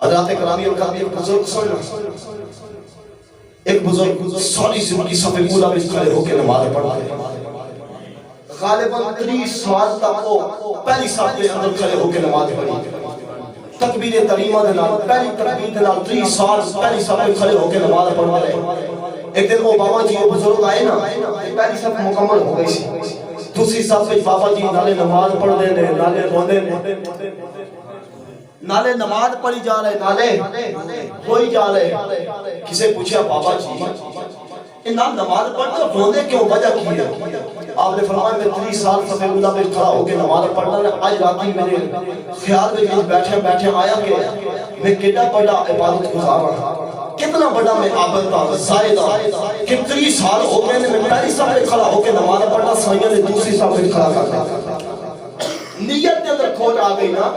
حضرات کرامی کا ایک بزرگ سننا، ایک بزرگ ساری زندگی صف اولا میں کھڑے ہو کے نماز پڑھتے ہیں، غالباً 30 سال تک وہ پہلی صف کے اندر کھڑے ہو کے نماز پڑھی، تکبیر تریمہ دے نال پہلی تکبیر دے نال 30 سال پہلی صف میں کھڑے ہو کے نماز پڑھتے رہے۔ ایک دن وہ بابا جی وہ بزرگ آئے نا، پہلی صف مکمل ہو گئی سی، دوسری صف میں بابا جی نالے نماز پڑھ دے نے، نالے روندے نے، نالے نماز پڑھی جا رہے، نالے ہوئی جا رہے۔ کسے پوچھا بابا جی انہاں نماز پڑھتے روندے کیوں، وجہ کی ہے؟ آپ نے فرمایا میں 30 سال صف اولا میں کھڑا ہو کے نماز پڑھنا ہے، آج راتی میرے خیال میں بیٹھے بیٹھے آیا کہ میں کتنا بڑا عبادت گزار رہا، کتنا بڑا میں عابد تھا، زائدہ کہ 30 سال ہو گئے میں پہلی صف میں کھڑا ہو کے نماز پڑھنا، سائیاں نے دوسری صف میں کھڑا کر دیا۔ نیت کے اندر کھوٹ آ گئی نا،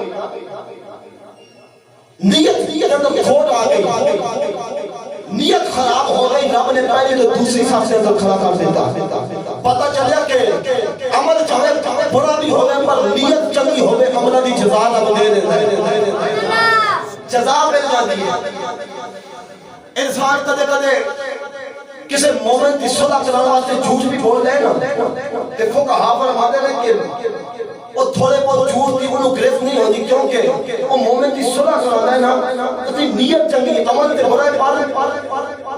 نیت کے اندر کھوٹ آ گئی، نیت خراب ہو گئی، رب نے پہلی تو دوسری صف سے اندر کھڑا کر دیتا۔ پتہ چلیا کہ عمل چاہے برا بھی ہوئے پر نیت چنگی ہوئے، عملہ دی جزا رب دے دے، جزا مل جاتی ہے۔ انسان کدے کدے کسی مومن کی صلح کرانا واسطے جھوٹ بھی بول رہے نا، دیکھو کہا فرماتے ہیں کہ وہ تھوڑے بہت جھوٹ کی انہوں گرفت نہیں ہوتی، کیونکہ وہ مومن کی صلح کرانا ہے نا، اتی نیت چنگی، عمل تے برائے پار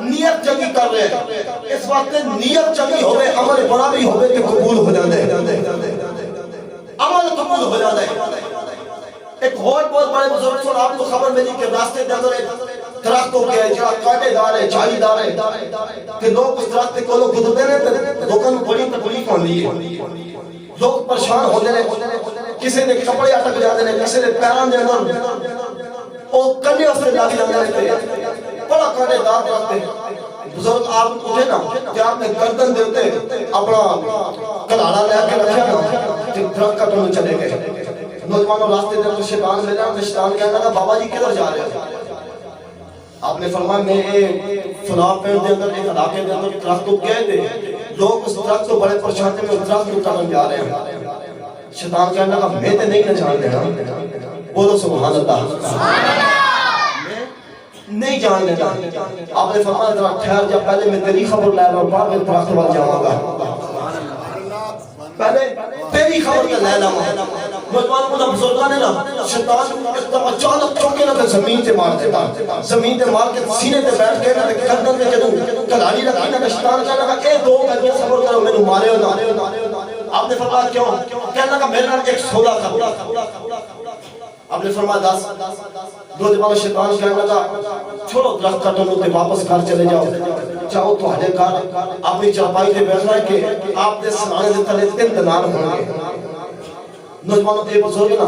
نیت چنگی کر رہے ہیں، اس وقت نیت چنگی ہوئے، عمل برا بھی ہوئے کہ قبول ہو جاندے، عمل قبول ہو جاندے۔ ایک بہت بڑے بزرگ سے آپ کو خبر ملی کہ راستے دے اندر درخت ہو گیا ہے، جہاں کانٹے دار ہے، جھاڑی دار ہے، کہ لوگ اس درخت کو لوگ گزرتے ہیں، لوگوں کو بڑی تکلیف ہوندی ہے، لوگ پریشان ہوتے ہیں، کسی نے کپڑے اٹک جاتے ہیں، کسی نے پیران دے اندر اور کنی اس سے لاگی جاتے ہیں، بڑا کانٹے دار درخت ہے۔ بزرگ آپ اٹھے نا کہ آپ نے گردن دیتے اپنا کلارا لے کے رکھا نا کہ درخت کا ٹھنو چلے گئے۔ نوجوانوں راستے دے تو شیطان ملا، شیطان کہنے لگا بابا جی کدھر جا رہے ہیں؟ آپ نے فرمایا میں فلاں پیر دے اندر ایک علاقے دے اندر درخت کو گئے تھے، لوگ اس درخت کو بڑے پریشان تھے، اس درخت کو ٹرن جا رہے ہیں۔ شیطان کہنے لگا میں تے نہیں نہ جان دینا، بولو سبحان اللہ، میں نہیں جان دینا۔ آپ نے فرمایا ذرا ٹھہر جا، پہلے میں تیری خبر لے رہا بعد میں درخت وال جاؤں گا، پہلے تیری خبر کا لے لاؤں۔ نوجوان کو بزرگاں نے نا شیطان اچانک چونکے نہ زمین تے مار دیتا، زمین تے مار کے سینے تے بیٹھ کے نہ گردن تے جدوں کلاڑی رکھی نہ شیطان کہنے لگا اے دو کر کے صبر کرو مینوں مارے نہ۔ آپ نے فرمایا کیوں؟ کہنے لگا میرے نال ایک سودا کر۔ آپ نے فرمایا 10۔ نوجوان شیطان کہنے لگا چھوڑو درخت کا ٹنو تے واپس گھر چلے جاؤ، چاہو تو ہڈے گھر اپنی چارپائی تے بیٹھنا ہے کہ آپ نے سرانے دے تلے 3 دینار ہوں گے۔ نوجوانوں کے بزرگ نا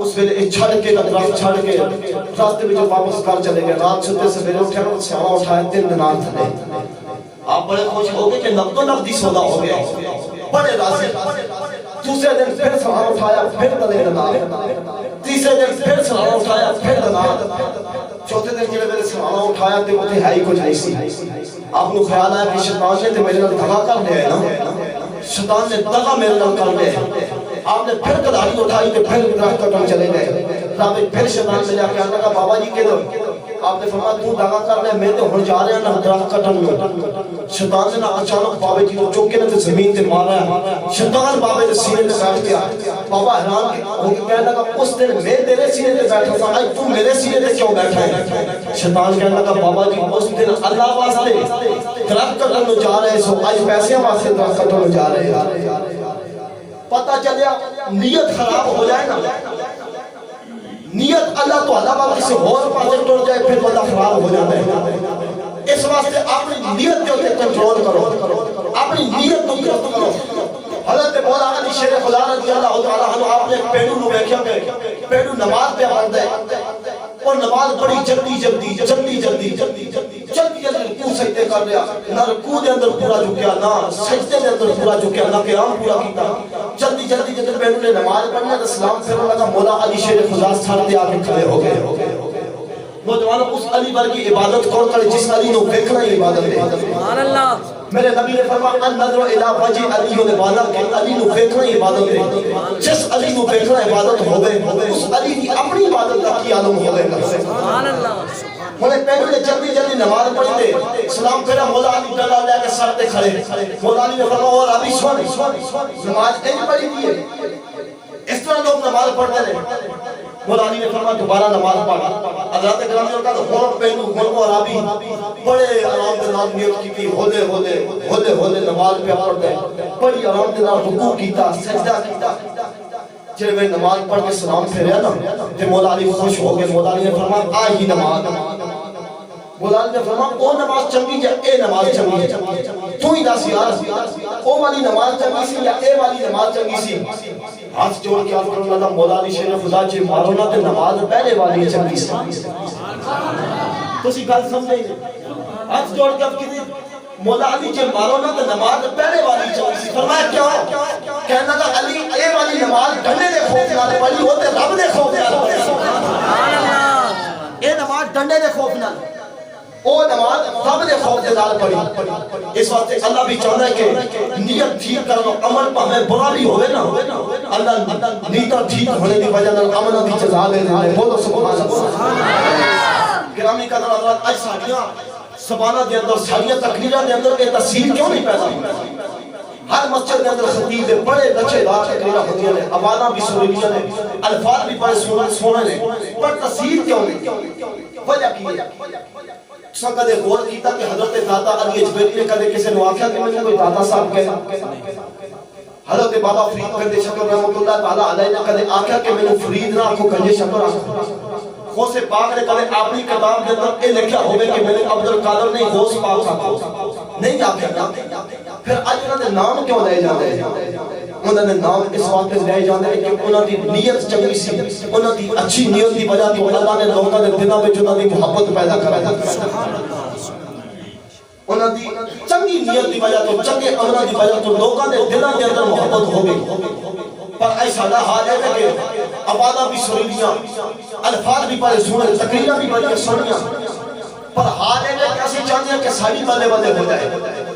اس ویلے چھڑ کے درخت چھڑ کے راستے میں جو واپس گھر چلے گئے، رات سوتے سویرے اٹھے نا سیاوہ اٹھائے 3 دینار تھے۔ آپ بڑے خوش ہو گئے کہ نقد و نقدی سودا ہو گیا، بڑے راضی۔ دوسرے دن پھر سوال اٹھایا، پھر 3 دینار، تیسرے دن پھر سوال اٹھایا، پھر دینار، چوتھے دن جلے میرے سوال اٹھایا تے وہ ہے ہی کچھ نہیں سی۔ آپ نے خیال آیا کہ شیطان نے تے میرے نال دھگا کر دیا ہے نا، شیطان نے دغا میرے نال کر دیا ہے۔ آپ نے پھر کلاڑی اٹھائی تے پھر درخت کا ٹن چلے گئے۔ رات پھر شیطان سے جا کے کہا بابا جی کدھر؟ آپ نے فرمایا تو دغا کر لے، میں تو ہن جا رہا نا درخت کا ٹن۔ شیطان نے اچانک بابا جی کو چوک کے تے زمین تے مارا ہے۔ شیطان بابا دے سینے تے بیٹھ گیا۔ بابا حیران ہو کے کہنے لگا اس دن میں تیرے سینے تے بیٹھا تھا، آج تو میرے سینے تے کیوں بیٹھا ہے؟ شیطان کہنے لگا بابا جی اس دن اللہ واسطے درخت کا ٹن جا رہے سو، آج پیسے واسطے درخت کا ٹن جا رہے ہیں۔ پتہ چلیا نیت خراب ہو جائے نا، نیت اللہ تو علاوہ کسی اور پاسے ٹر جائے پھر بندہ خراب ہو جاتا ہے۔ اس واسطے اپنی نیت جو تے کنٹرول کرو، اپنی نیت کو درست کرو۔ حضرت مولا علی شیر خدا رضی اللہ تعالیٰ عنہ آپ نے پیڑو نو بیکھیا کہ پیڑو نماز پہ پڑھتا ہے اور نماز بڑی جلدی رکوع سجدے کر رہا، نہ رکوع دے اندر پورا جھکیا، نہ سجدے دے اندر پورا جھکیا، نہ قیام پورا کیتا۔ جلدی جب پیڑو نے نماز پڑھنا تو سلام پھرنے لگا، مولا علی شیر خدا سر دے آ کے کھڑے ہو گئے۔ نوجوانوں اس علی بر کی عبادت کون کرے جس علی نو دیکھنا ہی عبادت ہے۔ سبحان اللہ۔ میرے نبی نے فرمایا النظر الی وجه علی عبادت کہ علی نو دیکھنا ہی عبادت ہے۔ جس علی نو دیکھنا عبادت ہوے اس علی کی اپنی عبادت کا کی عالم ہوے گا۔ سبحان اللہ۔ ہن پہلو نے جلدی جلدی نماز پڑھی تے سلام پھیرا مولا علی ڈلا لے کے سر تے کھڑے مولا علی نے فرمایا اور ابھی سن نماز نہیں پڑھی دی اس طرح لوگ نماز پڑھتے رہے مولا علی نے فرمایا دوبارہ نماز پڑھ حضرات گرامی نے کہا ہون پہلو ہون اور ابھی بڑے آرام کے نال نیت کی ہولے ہولے نماز پہ پڑھتے بڑی آرام کے نال رکوع کیتا سجدہ کیتا جب میں نماز پڑھ کے سلام پھیریا نا تے مولا علی خوش ہو گئے مولا علی نے فرمایا آ ہی نماز مولا علی نے فرمایا او نماز چنگی یا اے نماز چنگی تو ہی دس یار او والی نماز چنگی سی یا اے والی نماز چنگی سی ہاتھ جوڑ کے عرض کروں اللہ مولا علی شیر خدا جی مارو نا تے نماز پہلے والی چنگی سی تسی گل سمجھے ہاتھ جوڑ کے کی مولا علی جے مارو نا تے نماز پہلے والی چنگی سی فرمایا کیوں کہنا کہ علی اے والی نماز ڈنڈے دے خوف نال پڑھی او تے رب دے خوف نال پڑھی سبحان اللہ اے نماز ڈنڈے دے خوف نال او نماز رب دے خوف دے نال پڑھی اس واسطے اللہ بھی چاہتا ہے کہ نیت ٹھیک کرو عمل پاویں برا بھی ہوے نا اللہ نیت ٹھیک ہونے دی وجہ نال عمل دی جزا دے دے بولو سبحان اللہ گرامی قدر حضرات اج ساڈیاں سبانہ دے اندر ساڈیاں تقریراں دے اندر اے تاثیر کیوں نہیں پیدا ہوئی ہر مسجد کے اندر خطیب دے بڑے لچے دار تقریراں ہوندیاں نے آوازاں بھی سریلیاں نے الفاظ بھی بڑے سونے نے پر تاثیر کیوں نہیں وجہ کی ہے سا کدے غور کیتا کہ حضرت داتا علی اجبیری نے کدے کسی نے آکھیا کہ مجھے کوئی داتا صاحب کہے حضرت بابا فرید کردے شکر رحمت اللہ تعالیٰ علیہ نے کدے آکھیا کہ میں نے فرید نہ آکھو کنجے شکر آکھو غوث پاک نے کدے اپنی کتاب کے اندر اے لکھیا ہوئے کہ میں نے عبدالقادر نہیں غوث پاک آکھو نہیں آکھیا پھر آج انہوں نے نام کیوں لے جاتے ہیں انہوں نے نام اس وقت لے جاتے ہیں کہ انہوں نے نیت چنگی سی انہوں نے اچھی نیت دی وجہ تو اللہ نے لوگوں نے دنوں میں انہوں نے محبت پیدا کرا انہوں نے چنگی نیت دی وجہ تو چنگے عملوں دی وجہ تو لوگوں نے دلوں کے اندر محبت ہو گئی پر ایسا نہ حال ہے کہ آوازاں بھی سریلیاں الفاظ بھی بڑے سنے تقریراں بھی بڑی سنیاں پر حال ہے کہ ایسی چاہتے ہیں کہ ساری بلے بلے ہو جائے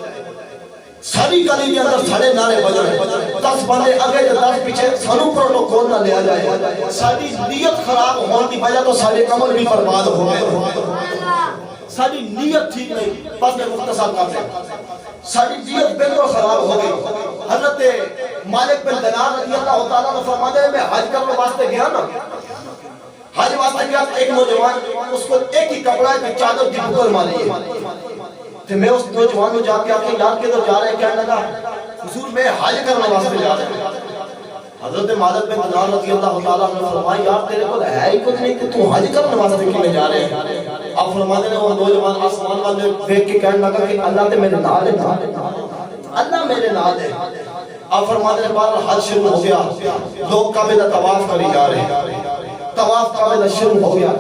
ساری گلی کے اندر سارے نعرے بجائے 10 بندے آگے 10 پیچھے سانو پروٹوکول نہ لیا جائے ساری نیت خراب ہونے کی وجہ تو سارے عمل بھی برباد ہو گئے ساری نیت ٹھیک نہیں بس میں مختصر کرتے ہیں ساری نیت بالکل خراب ہو گئی حضرت مالک بن دینار رضی اللہ تعالیٰ نے فرمایا ہے میں حج کرنے واسطے گیا نا حج واسطے گیا ایک نوجوان اس کو ایک ہی کپڑا ہے کہ چادر دی بکر ماری ہے تو میں اس نوجوان کو جا کے آکے یار کدھر جا رہے ہیں کہنے لگا حضور میں حج کرنے واسطے جا رہے ہیں حضرت مالک بن دینار رضی اللہ تعالیٰ نے فرمایا یار تیرے کو ہے ہی کچھ نہیں کہ تو حج کرنے واسطے کیوں جا رہے ہیں اب فرماتے ہیں وہ نوجوان آسمان والے دیکھ کے کہنے لگا کہ اللہ تے میرے نال ہے اللہ میرے نال ہے اب فرماتے ہیں بار حج شروع ہو گیا لوگ کعبے کا طواف کری جا رہے ہیں طواف کعبے کا شروع ہو گیا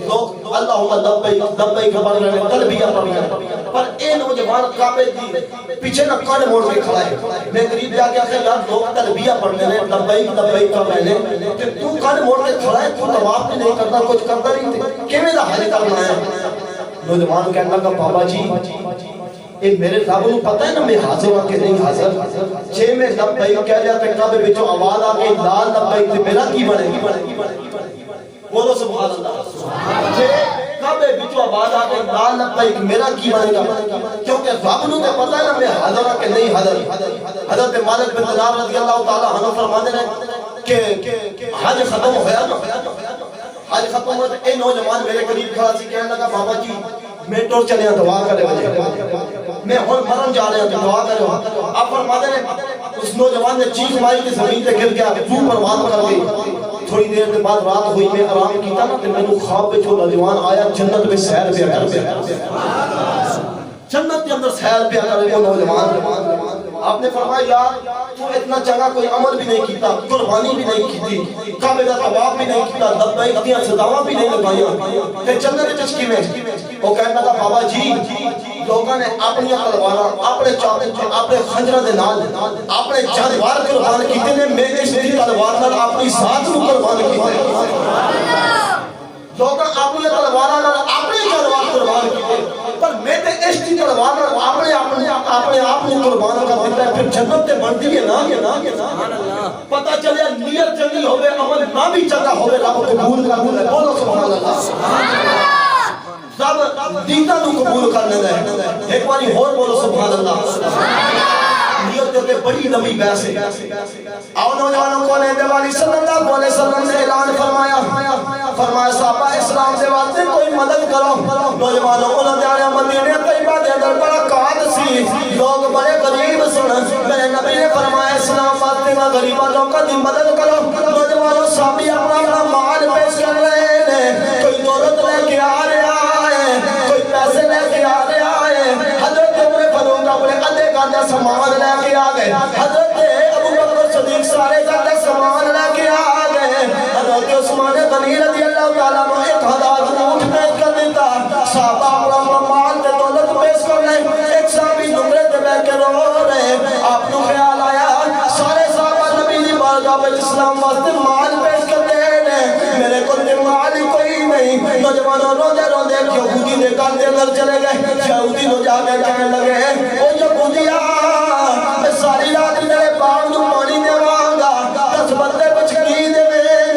لوگ اللہم لبیک لبیک پڑھ رہے ہیں تلبیہ پڑھ رہے ہیں پر اے نوجوان کعبے دی پیچھے نہ کان موڑ کے کھڑا ہے میں قریب جا کے آخر یار لوگ تلبیہ پڑھ رہے ہیں لبیک لبیک کر رہے ہیں کہ تو کان موڑ کے کھڑا ہے تو طواف بھی نہیں کرتا کچھ کرتا نہیں کیویں دا حج کرنا ہے نوجوان کہنے لگا بابا جی اے میرے رب نوں پتہ ہے نا میں حاضر ہوں کہ نہیں حاضر جے میں لبیک کہہ لیا تے کعبے وچوں آواز آ کے لا لبیک تے میرا کی بنے گی بولو سبحان اللہ جے کعبے وچوں آواز آ کے لا لبیک میرا کی بنے گا کیونکہ رب نوں تے پتہ ہے نا میں حاضر ہوں کہ نہیں حاضر حضرت مالک بن دینار رضی اللہ تعالی عنہ فرماتے ہیں کہ حج ختم ہویا نا حج ختم ہوا اے نوجوان میرے قریب کھڑا سی کہنے لگا بابا جی میں ٹور چلے دعا کرے میں ہن مرن جا رہا ہوں دعا کرے آپ فرماتے ہیں اس نوجوان نے چیخ ماری کہ زمین تے گر گیا روح پرواز کر گئی تھوڑی دیر کے بعد رات ہوئی میں آرام کیتا نا تے مینوں خواب وچ نوجوان آیا جنت میں سیر پہ کر جنت کے اندر سیر پہ کر وہ نوجوان آپ نے فرمایا یار تو اتنا جگہ کوئی عمل بھی نہیں کیتا قربانی بھی نہیں کیتی کعبے دا طواف بھی نہیں کیتا لبیک دیاں صداواں بھی نہیں لگائیاں تے جنت وچ کیویں وہ کہنے لگا بابا جی لوگوں نے اپنی تلواراں اپنے چاقو اپنے خنجراں دے نال اپنے جانور قربان کیتے نے میں اس دی تلوار نال اپنی ذات نوں قربان کیتے لوگ اپنی تلواراں نال اپنے جانور قربان کیتے پر میں تے اس دی تلوار نال اپنے آپ نوں قربان کر دیتا ہے پھر جنت تے بنتی ہے نا پتہ چلیا نیت چنگی ہوے عمل نہ بھی چنگا ہوے رب قبول کر لے بولو سبحان اللہ رب دیدہ نو قبول کرنے دے. ایک باری اور بولو سبحان اللہ. نیت کے بڑی لمبی بحث ہے. آؤ نوجوانوں کو نے والی صلی اللہ علیہ وسلم نے اعلان فرمایا صحابہ اسلام سے واسطے کوئی مدد کرو. نوجوانوں کو نہ مدینے طیبہ دے اندر برکات سی, لوگ بڑے غریب سن. میرے نبی نے فرمایا اسلام واسطے نہ غریباں لوگوں کی مدد کرو. نوجوانوں صحابی اپنا مال پیش کر رہے ہیں, کوئی دولت لے کے آ رہا ہے, کوئی پیسے لے کے آ رہا ہے. حضرت عمر فاروق اپنے ادھے گھنٹے سامان لے کے آ گئے. حضرت ابو بکر صدیق سارے گھنٹے سامان لے کے آ گئے. حضرت عثمان غنی رضی اللہ تعالیٰ عنہ 1000 اونٹ پیش کر دیتا. صحابہ اپنا مال تے دولت پیش کر رہے. ایک صحابی نمرے تے بیٹھ کے رو رہے. آپ کو خیال آیا سارے صحابہ نبی دی بارگاہ میں اسلام واسطے مال پیش کر دے رہے. میرے کو تے مال ہی کوئی نہیں. نوجوانوں روندے روندے یہودی دے گھر دے اندر چلے گئے. یہودی نو جا کے کہنے لگے او یہودیا میں ساری رات میرے باغ نو پانی دیواں گا, 10 بندے بچ کی دے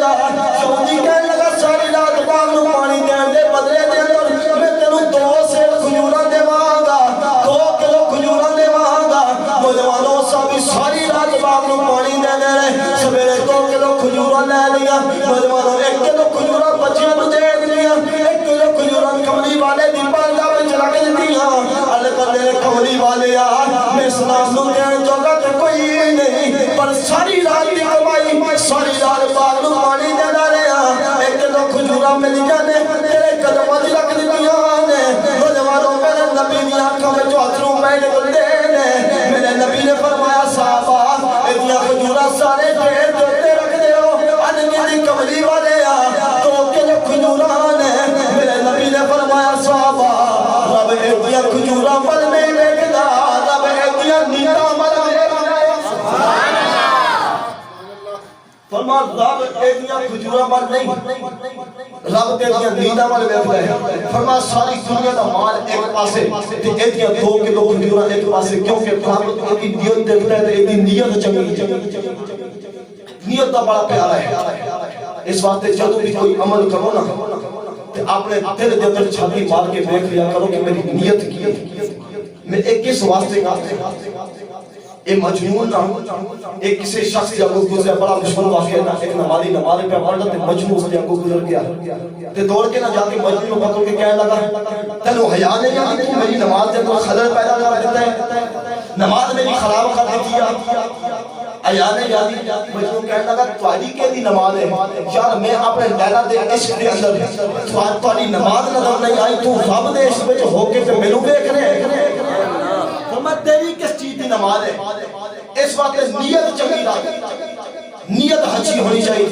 گا. یہودی کہنے لگا ساری رات باغ نو پانی دین دے بدلے دے اندر میں تینوں 2 سیب کھجوراں دیواں گا, 2 کلو کھجوراں دیواں گا. نوجوانوں سبھی ساری رات باغ نو پانی دیندے رہے. سویرے 2 کلو کھجوراں لے لیا. نوجوانوں 1 کلو کھجوراں بچیاں نو دے دیا. 1 کلو کھجوراں کملی والے دی بارگاہ وچ رکھ دتیاں. ال کر کملی والے آ میں اسلام نو دین جوگا تے کوئی نہیں, پر ساری رات دی کمائی ساری رات باغ نو پانی دیندا رہیا. 1 کلو کھجوراں مل جانے تیرے قدماں وچ رکھ دتیاں نے. نوجوانوں میرے نبی دی آنکھاں وچ اتھرو پے نکلدے نے. میرے نبی نے فرمایا صحابہ ایدیاں کھجوراں سارے ڈھیر تے رکھ دیو. ان دی کملی والے آ 2 کلو کھجوراں نے. میرے نبی نے فرمایا صحابہ رب ایدیاں کھجوراں ول نہیں دیکھدا, رب ایدیاں نیتاں ول دیکھدا ہے. سبحان اللہ. فرمایا رب ایدیاں کھجوراں ول نہیں, رب تیریاں نیتاں ول دیکھدا ہے. فرمایا ساری دنیا دا مال ایک پاسے تے ایدیاں 2 کلو کھجوراں ایک پاسے, کیونکہ رب دی نیت دیکھدا ہے تے ایدی نیت چنگی. نیت دا بڑا پیارا ہے. اس واسطے جدوں بھی کوئی عمل کرو نا تے اپنے دل دے اندر چھاتی مار کے دیکھ لیا کرو کہ میری نیت کی ہے. میں ایک کس واسطے اے مجنون نہ ایک کسی شخص جب گزرا, بڑا مشہور واقعہ تھا. ایک نمازی نماز پہ پڑھتا تے مجنون اس جگہ گزر گیا تے دوڑ کے نہ جا کے مجنون کو پکڑ کے کہنے لگا تینوں حیا نہیں آتی, تو میری نماز دے اندر خلل پیدا کر دیتا ہے, نماز میری خراب کر دیتی ہے. ایانے یادی مجنون کہنے لگا تواڈی کیدی نماز ہے یار, میں اپنے لیلا دے عشق دے اندر تواڈی نماز نظر نہیں آئی, تو رب دے عشق وچ ہو کے تے مینوں ویکھ رہے. فرمایا تیری کس چیز دی نماز ہے. اس وقت نیت چنگی رکھ, نیت اچھی ہونی چاہیے.